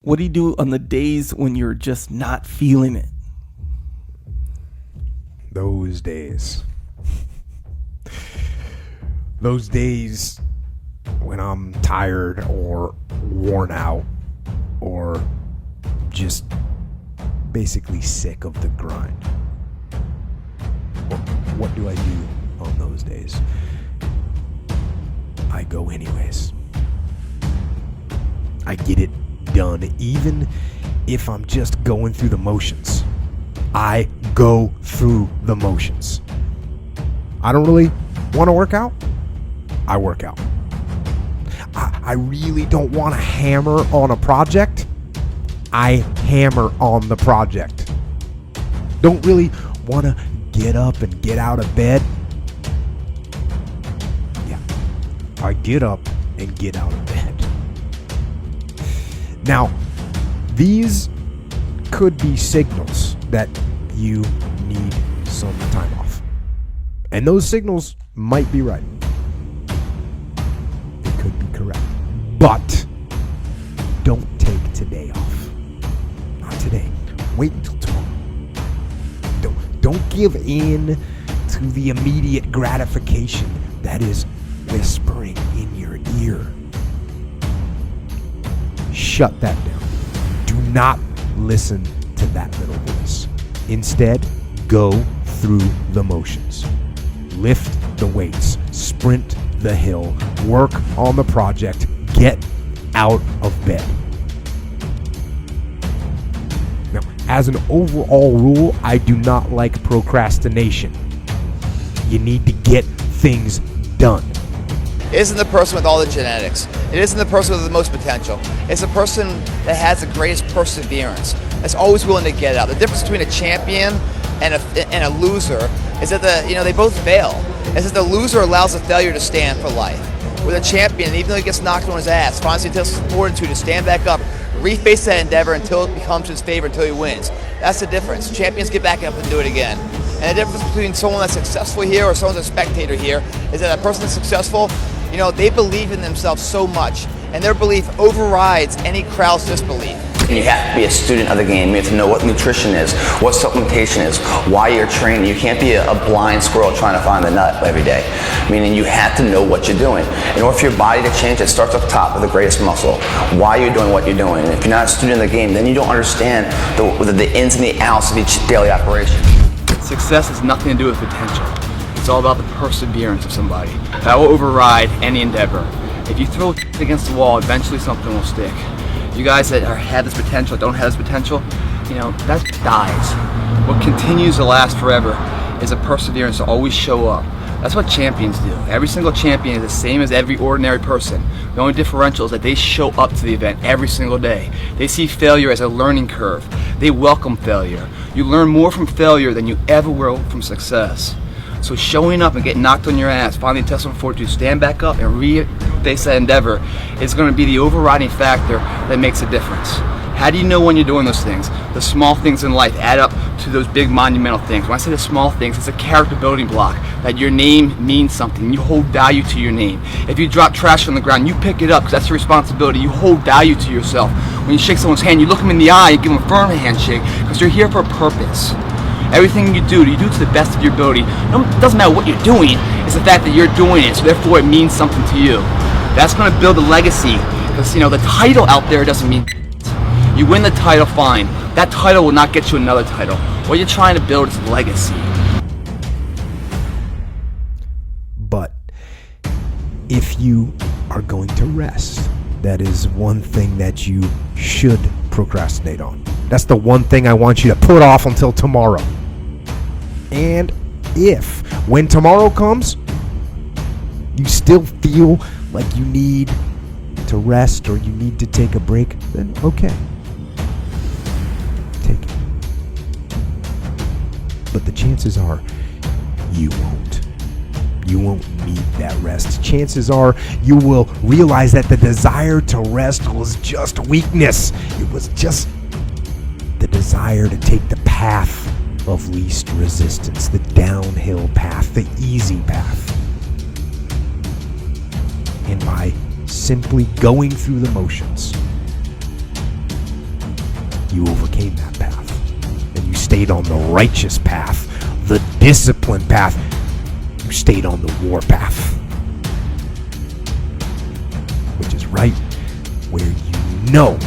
What do you do on the days when you're just not feeling it? Those days. Those days when I'm tired or worn out or just basically sick of the grind. What do I do on those days? I go anyways. I get it done, even if I'm just going through the motions. I go through the motions. I don't really want to work out. I work out. I really don't want to hammer on a project. I hammer on the project. Don't really want to get up and get out of bed. Yeah, I get up and get out of bed. Now, these could be signals that you need some time off. And those signals might be right. They could be correct. But don't take today off. Not today. Wait until tomorrow. Don't give in to the immediate gratification that is whispering in your ear. Shut that down. Do not listen to that little voice. Instead, go through the motions. Lift the weights, sprint the hill, work on the project, get out of bed. Now, as an overall rule, I do not like procrastination. You need to get things done. It isn't the person with all the genetics. It isn't the person with the most potential. It's the person that has the greatest perseverance, that's always willing to get out. The difference between a champion and a loser is that they both fail. Is that the loser allows the failure to stand for life. With a champion, even though he gets knocked on his ass, finds the fortitude to stand back up, reface that endeavor until it becomes his favor, until he wins. That's the difference. Champions get back up and do it again. And the difference between someone that's successful here or someone that's a spectator here is that a person that's successful, they believe in themselves so much, and their belief overrides any crowd's disbelief. And you have to be a student of the game. You have to know what nutrition is, what supplementation is, why you're training. You can't be a blind squirrel trying to find the nut every day. Meaning you have to know what you're doing. In order for your body to change, it starts up top with the greatest muscle. Why you're doing what you're doing. And if you're not a student of the game, then you don't understand the ins and the outs of each daily operation. Success has nothing to do with potential. It's all about the perseverance of somebody. That will override any endeavor. If you throw it against the wall, eventually something will stick. You guys that have this potential, don't have this potential, that dies. What continues to last forever is a perseverance to always show up. That's what champions do. Every single champion is the same as every ordinary person. The only differential is that they show up to the event every single day. They see failure as a learning curve. They welcome failure. You learn more from failure than you ever will from success. So showing up and getting knocked on your ass, finding intestinal fortitude, stand back up and reface that endeavor is going to be the overriding factor that makes a difference. How do you know when you're doing those things? The small things in life add up to those big monumental things. When I say the small things, it's a character building block, that your name means something. You hold value to your name. If you drop trash on the ground, you pick it up because that's your responsibility. You hold value to yourself. When you shake someone's hand, you look them in the eye and give them a firm handshake because you're here for a purpose. Everything you do to the best of your ability. It doesn't matter what you're doing, it's the fact that you're doing it, so therefore it means something to you. That's going to build a legacy, because the title out there doesn't mean you win the title, fine. That title will not get you another title. What you're trying to build is legacy. But if you are going to rest, that is one thing that you should procrastinate on. That's the one thing I want you to put off until tomorrow. And if, when tomorrow comes, you still feel like you need to rest or you need to take a break, then okay. Take it. But the chances are you won't. You won't need that rest. Chances are you will realize that the desire to rest was just weakness. It was just the desire to take the path of least resistance, the downhill path, the easy path. And by simply going through the motions, you overcame that path. And you stayed on the righteous path, the disciplined path. You stayed on the war path, which is right where you know